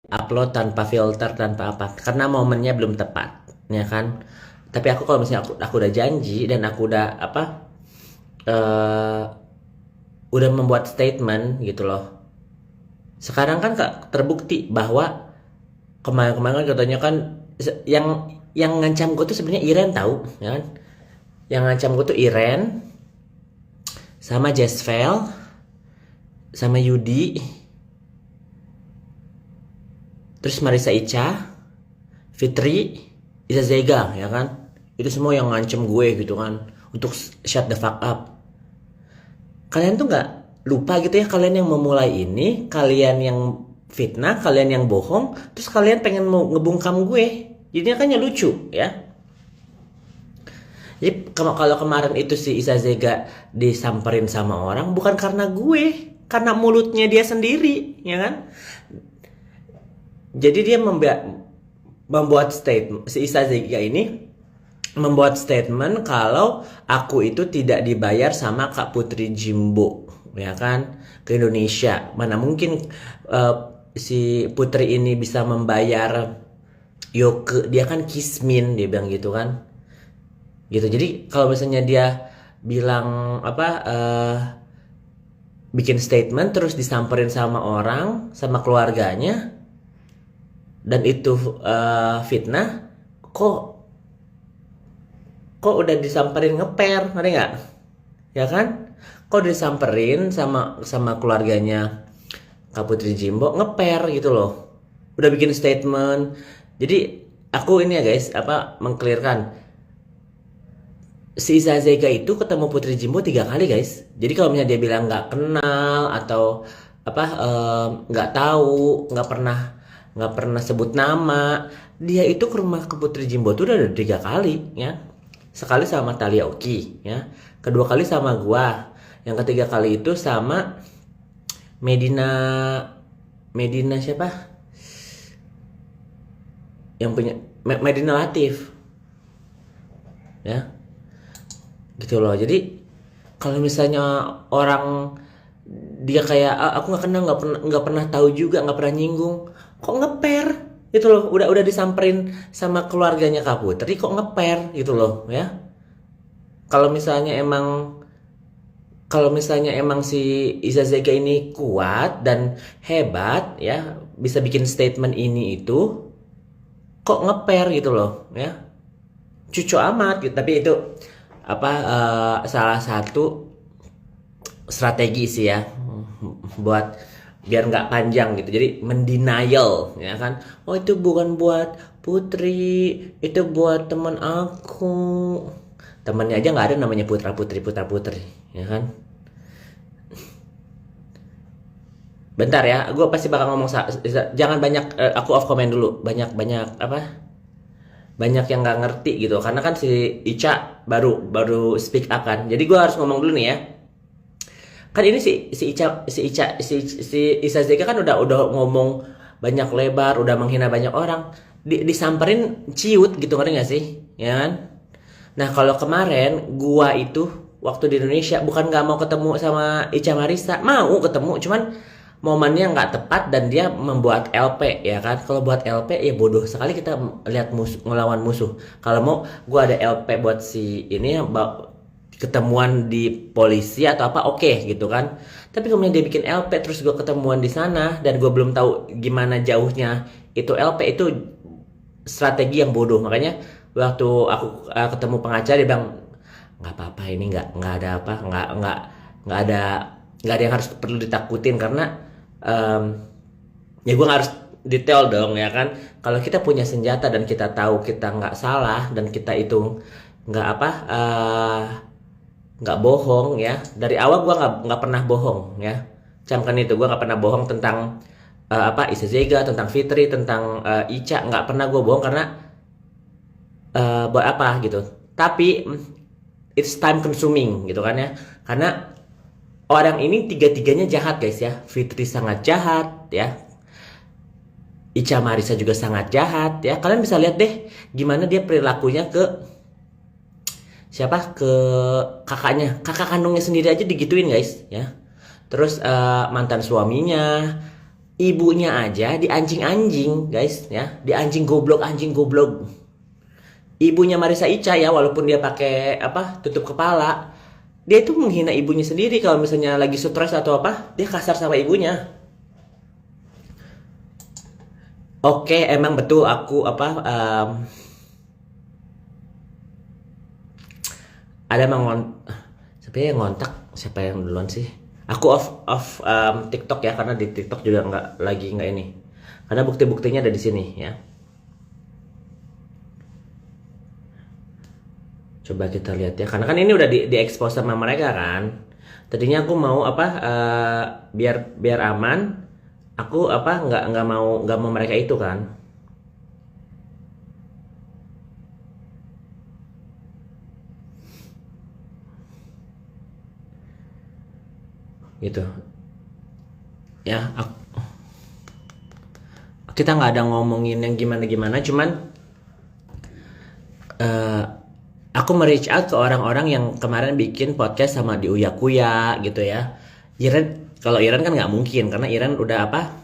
upload tanpa filter, tanpa apa, karena momennya belum tepat, ya kan. Tapi aku kalau misalnya aku udah janji dan aku udah apa, eh udah membuat statement gitu loh. Sekarang kan Kak, terbukti bahwa kemarin-kemarin kan katanya kan yang ngancam gue tuh sebenarnya Iren tahu, ya kan? Yang ngancam gue tuh Iren sama Jesvel sama Yudi, terus Marisa Ica, Fitri, Iza Zega, ya kan? Itu semua yang ngancem gue gitu kan, untuk shut the fuck up. Kalian tuh nggak lupa gitu ya, kalian yang memulai ini, kalian yang fitnah, kalian yang bohong, terus kalian pengen mau ngebungkam gue. Jadinya kan ya lucu ya. Jadi kalau kemarin itu si Isa Zega disamperin sama orang bukan karena gue, karena mulutnya dia sendiri, ya kan? Jadi dia membuat statement, si Isa Zega ini membuat statement kalau aku itu tidak dibayar sama Kak Putri Jimbo, ya kan, ke Indonesia. Mana mungkin uh, si Putri ini bisa membayar Yoke, dia kan kismin, dia bilang gitu kan, gitu. Jadi kalau misalnya dia bilang apa, bikin statement terus disamperin sama orang, sama keluarganya, dan itu fitnah, kok udah disamperin ngeper, ngerti nggak? Ya kan? Kok disamperin sama keluarganya Kak Putri Jimbo ngeper gitu loh. Udah bikin statement. Jadi aku ini ya guys, apa, mengklirkan, si Zazega itu ketemu Putri Jimbo 3 kali guys. Jadi kalau misalnya dia bilang nggak kenal atau apa, nggak tahu, nggak pernah sebut nama, dia itu ke rumah ke Putri Jimbo tuh udah ada 3 kali ya. Sekali sama Talia Oki ya, kedua kali sama gua, yang ketiga kali itu sama Medina. Medina siapa yang punya, Medina Latif ya, gitu loh. Jadi kalau misalnya orang dia kayak, "Ah, aku nggak kenal, nggak pernah tahu juga, nggak pernah nyinggung," kok ngeper gitu loh. Udah disamperin sama keluarganya Kak Putri kok ngeper gitu loh ya. Kalau misalnya emang kalau misalnya emang si Iza Zega ini kuat dan hebat ya, bisa bikin statement ini itu, kok ngeper gitu loh ya. Cucu amat gitu. Tapi itu apa, salah satu strategi sih ya, buat biar nggak panjang gitu. Jadi mendenial ya kan. Oh, itu bukan buat Putri, itu buat teman aku. Temannya aja nggak ada namanya Putra Putri, Putra Putri, ya kan. Bentar ya, gue pasti bakal ngomong jangan banyak, aku off comment dulu. Banyak banyak apa, banyak yang nggak ngerti gitu, karena kan si Ica baru baru speak up kan. Jadi gue harus ngomong dulu nih ya. Kan ini si Isa Zeka kan udah ngomong banyak lebar, udah menghina banyak orang, disamperin ciut gitu, ngerti gak sih, ya kan? Nah kalau kemarin gua itu waktu di Indonesia bukan nggak mau ketemu sama Ica Marisa, mau ketemu, cuman momennya nggak tepat dan dia membuat LP, ya kan. Kalau buat LP ya bodoh sekali kita lihat musuh ngelawan musuh. Kalau mau gua ada LP buat si ini, ketemuan di polisi atau apa, oke gitu kan. Tapi kemudian dia bikin LP terus gue ketemuan di sana dan gue belum tahu gimana jauhnya itu LP, itu strategi yang bodoh. Makanya waktu aku ketemu pengacara, dia bilang nggak apa-apa, ini nggak ada apa, nggak ada yang harus perlu ditakutin, karena ya gue nggak harus detail dong ya kan. Kalau kita punya senjata dan kita tahu kita nggak salah dan kita itu nggak apa, nggak bohong ya. Dari awal gue nggak pernah bohong ya, camkan itu. Gue nggak pernah bohong tentang apa, Isa Zega, tentang Fitri, tentang Ica, nggak pernah gue bohong, karena buat apa gitu. Tapi it's time consuming gitu kan ya, karena orang ini tiga-tiganya jahat guys ya. Fitri sangat jahat ya, Ica Marisa juga sangat jahat ya. Kalian bisa lihat deh gimana dia perilakunya ke siapa, ke kakaknya, kakak kandungnya sendiri aja digituin guys ya. Terus mantan suaminya, Ibunya aja di anjing-anjing, guys, ya. Di anjing goblok, anjing goblok. Ibunya Marisa Ica ya, walaupun dia pakai apa tutup kepala, dia itu menghina ibunya sendiri. Kalau misalnya lagi stres atau apa, dia kasar sama ibunya. Oke, emang betul aku apa ada siapa yang ngontak, siapa yang duluan sih? Aku off TikTok ya, karena di TikTok juga nggak ini, karena bukti-buktinya ada di sini ya. Coba kita lihat ya, karena kan ini udah di expose sama mereka kan. Tadinya aku mau apa biar biar aman, aku apa nggak mau mereka itu kan. Gitu ya. Kita nggak ada ngomongin yang gimana-gimana, cuman eh, aku reach out ke orang-orang yang kemarin bikin podcast sama di Uya Kuya gitu ya. Kalau Iran kan nggak mungkin, karena Iran udah apa,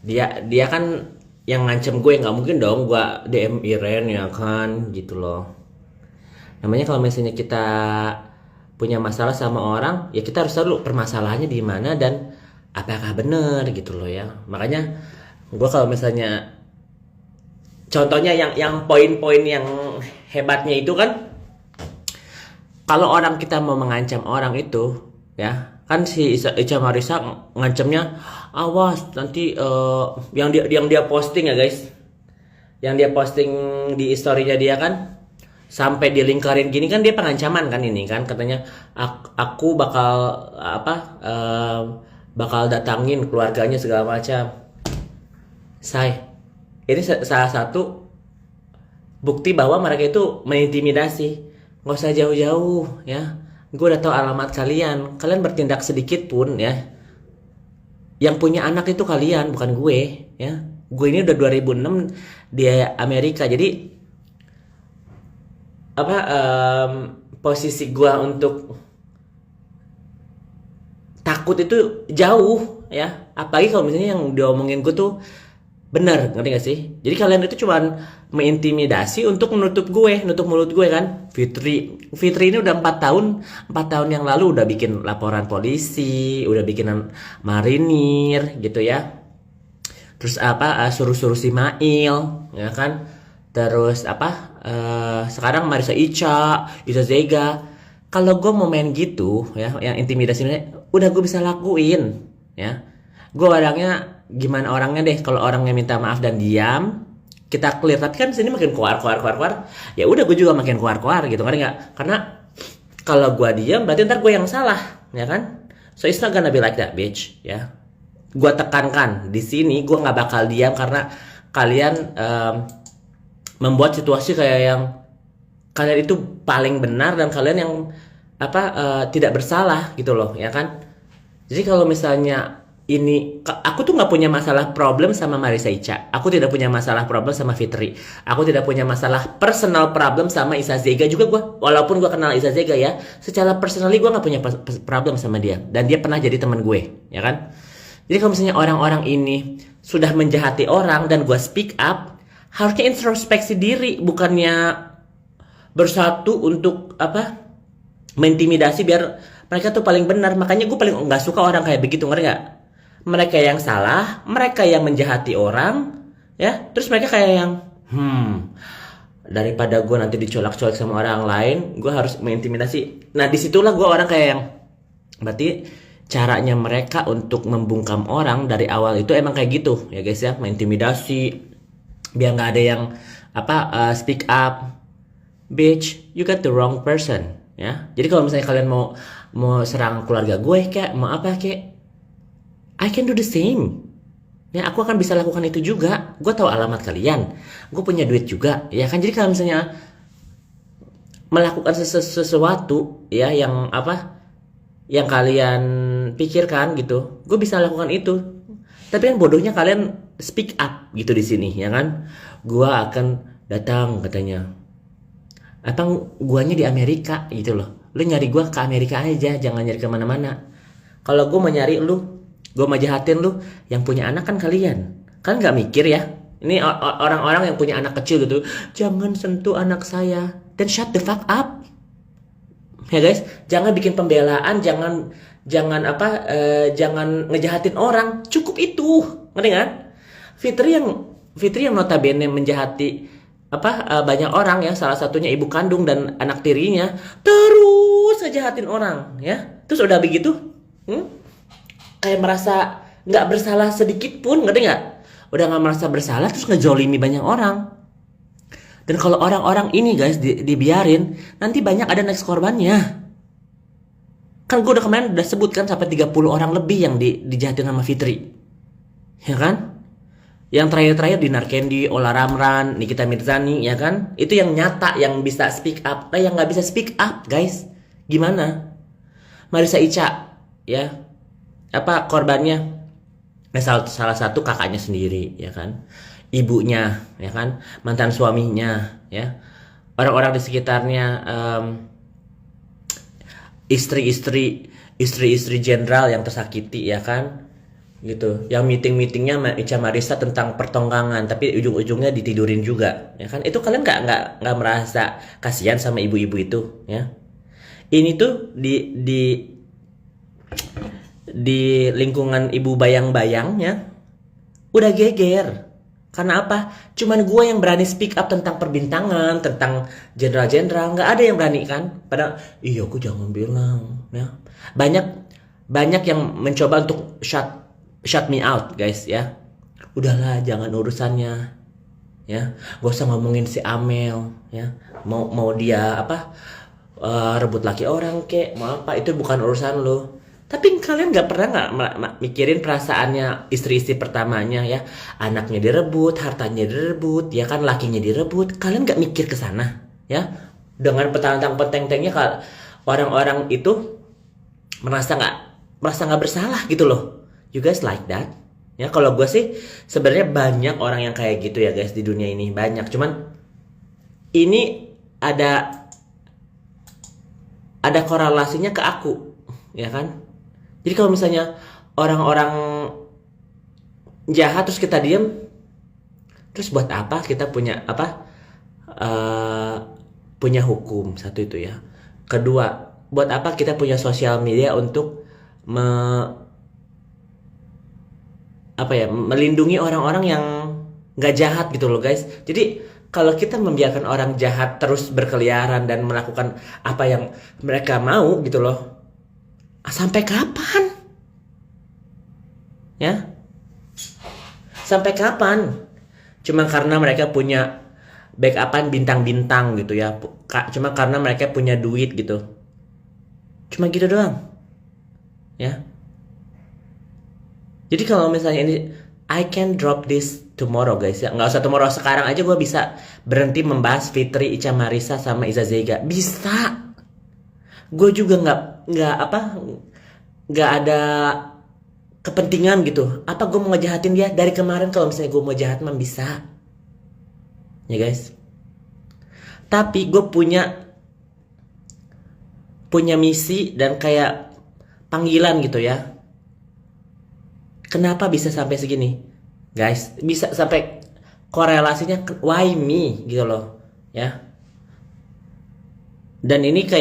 dia kan yang ngancem gue, nggak mungkin dong gue DM Iran ya kan, gitu loh. Namanya kalau misalnya kita punya masalah sama orang, ya kita harus tahu permasalahannya di mana dan apakah benar gitu loh ya. Makanya gue kalau misalnya contohnya yang poin-poin yang hebatnya itu kan, kalau orang kita mau mengancam orang itu ya kan, si Ica Marisa ngancamnya, awas nanti yang dia posting ya guys, yang dia posting di story-nya dia kan, sampai dilingkarin gini kan, dia pengancaman kan ini kan, katanya aku bakal apa bakal datangin keluarganya segala macam. Ini salah satu bukti bahwa mereka itu mengintimidasi. Nggak usah jauh-jauh ya, gue udah tahu alamat kalian. Kalian bertindak sedikit pun ya, yang punya anak itu kalian, bukan gue ya. Gue ini udah 2006 di Amerika, jadi apa posisi gue untuk takut itu jauh ya. Apalagi kalau misalnya yang diomongin gue tuh bener, ngerti gak sih? Jadi kalian itu cuman mengintimidasi untuk nutup mulut gue kan. Fitri ini udah 4 tahun yang lalu udah bikin laporan polisi, udah bikin marinir gitu ya. Terus apa suruh-suruh si Mail ya kan. Terus apa sekarang Marisa Ica Zega. Kalau gue mau main gitu ya, yang intimidasi udah gue bisa lakuin ya. Gue orangnya gimana orangnya deh, kalau orangnya minta maaf dan diam, kita clear. Tapi kan sini makin keluar, ya udah gue juga makin keluar gitu kan, nggak? Karena kalau gue diam berarti ntar gue yang salah ya kan. So it's not gonna be like that bitch ya. Gue tekankan di sini, gue nggak bakal diam karena kalian membuat situasi kayak yang kalian itu paling benar dan kalian yang apa tidak bersalah gitu loh ya kan. Jadi kalau misalnya ini, aku tuh nggak punya masalah problem sama Marisa Ica, aku tidak punya masalah problem sama Fitri, aku tidak punya masalah personal problem sama Iza Zega juga. Gue walaupun gue kenal Iza Zega ya, secara personally gue nggak punya problem sama dia, dan dia pernah jadi teman gue ya kan. Jadi kalau misalnya orang-orang ini sudah menjahati orang dan gue speak up, harusnya introspeksi diri, bukannya bersatu untuk apa mengintimidasi biar mereka tuh paling benar. Makanya gue paling nggak suka orang kayak begitu, ngerti nggak? Mereka yang salah, mereka yang menjahati orang ya, terus mereka kayak yang daripada gue nanti dicolak-colak sama orang lain, gue harus mengintimidasi. Nah disitulah gue orang kayak yang, berarti caranya mereka untuk membungkam orang dari awal itu emang kayak gitu ya guys ya, mengintimidasi biar nggak ada yang apa speak up. Bitch, you got the wrong person ya. Jadi kalau misalnya kalian mau serang keluarga gue kayak mau apa kayak, I can do the same ya, aku akan bisa lakukan itu juga. Gue tahu alamat kalian, gue punya duit juga ya kan. Jadi kalau misalnya melakukan sesuatu ya yang apa yang kalian pikirkan gitu, gue bisa lakukan itu. Tapi kan bodohnya kalian speak up gitu di sini ya kan. Gue akan datang katanya, apa guanya di Amerika gitu loh. Lu nyari gue ke Amerika aja, jangan nyari kemana-mana. Kalau gue mau nyari lu, Gue mau jahatin lu, yang punya anak kan kalian. Kan nggak mikir ya. Ini orang-orang yang punya anak kecil gitu, jangan sentuh anak saya. Then shut the fuck up. Ya guys, jangan bikin pembelaan, jangan ngejahatin orang. Cukup itu. Ngerti kan? Fitri yang notabene menjahati banyak orang ya, salah satunya ibu kandung dan anak tirinya, terus ngejahatin orang ya. Terus udah begitu, kayak merasa nggak bersalah sedikit pun, ngerti nggak? Udah nggak merasa bersalah, terus ngejolimi banyak orang. Dan kalau orang-orang ini guys dibiarin, nanti banyak ada next korbannya. Kan gue kemarin udah sebutkan sampai 30 orang lebih yang dijahatin sama Fitri, ya kan? Yang terakhir Dinar Candy, Ola Ramran, Nikita Mirzani, ya kan? Itu yang nyata, yang bisa speak up. Yang nggak bisa speak up, guys, gimana? Marissa Ica, ya, korbannya? Nah, salah satu kakaknya sendiri, ya kan? Ibunya, ya kan? Mantan suaminya, ya. Orang-orang di sekitarnya, istri jenderal yang tersakiti, ya kan? Gitu, yang meetingnya Ica Marissa tentang pertonggangan, tapi ujung-ujungnya ditidurin juga, ya kan? Itu kalian nggak merasa kasihan sama ibu-ibu itu, ya? Ini tuh di lingkungan ibu bayang-bayangnya udah geger. Karena apa? Cuman gue yang berani speak up tentang perbintangan, tentang jenderal-jenderal, nggak ada yang berani kan? Padahal, iya aku jangan bilang, ya. Banyak yang mencoba untuk shut me out, guys, ya. Udahlah, jangan urusannya, ya. Gak usah ngomongin si Amel, ya. Mau dia rebut laki orang kek, mau apa, itu bukan urusan lo. Tapi kalian nggak pernah nggak mikirin perasaannya istri-istri pertamanya, ya. Anaknya direbut, hartanya direbut, ya kan, lakinya direbut. Kalian nggak mikir ke sana, ya. Dengan petang-peteng-tengnya orang-orang itu merasa nggak bersalah gitu loh. You guys like that? Ya, kalau gue sih sebenarnya banyak orang yang kayak gitu ya guys di dunia ini, banyak. Cuman ini ada korelasinya ke aku, ya kan? Jadi kalau misalnya orang-orang jahat terus kita diem, terus buat apa kita punya punya hukum, satu itu ya. Kedua, buat apa kita punya sosial media untuk melindungi orang-orang yang nggak jahat gitu loh guys. Jadi kalau kita membiarkan orang jahat terus berkeliaran dan melakukan apa yang mereka mau gitu loh, sampai kapan? Ya, sampai kapan? Cuma karena mereka punya backupan bintang-bintang gitu ya, cuma karena mereka punya duit gitu, cuma gitu doang, ya. Jadi kalau misalnya ini, I can drop this tomorrow guys, ya. Nggak usah tomorrow, sekarang aja gue bisa berhenti membahas Fitri, Ica Marissa sama Iza Zega. Bisa. Gue juga nggak ada kepentingan gitu. Apa gue mau ngejahatin dia dari kemarin? Kalau misalnya gue mau jahat mah bisa, ya guys. Tapi gue punya misi dan kayak panggilan gitu ya. Kenapa bisa sampai segini, guys? Bisa sampai korelasinya why me gitu loh, ya. Dan ini kayak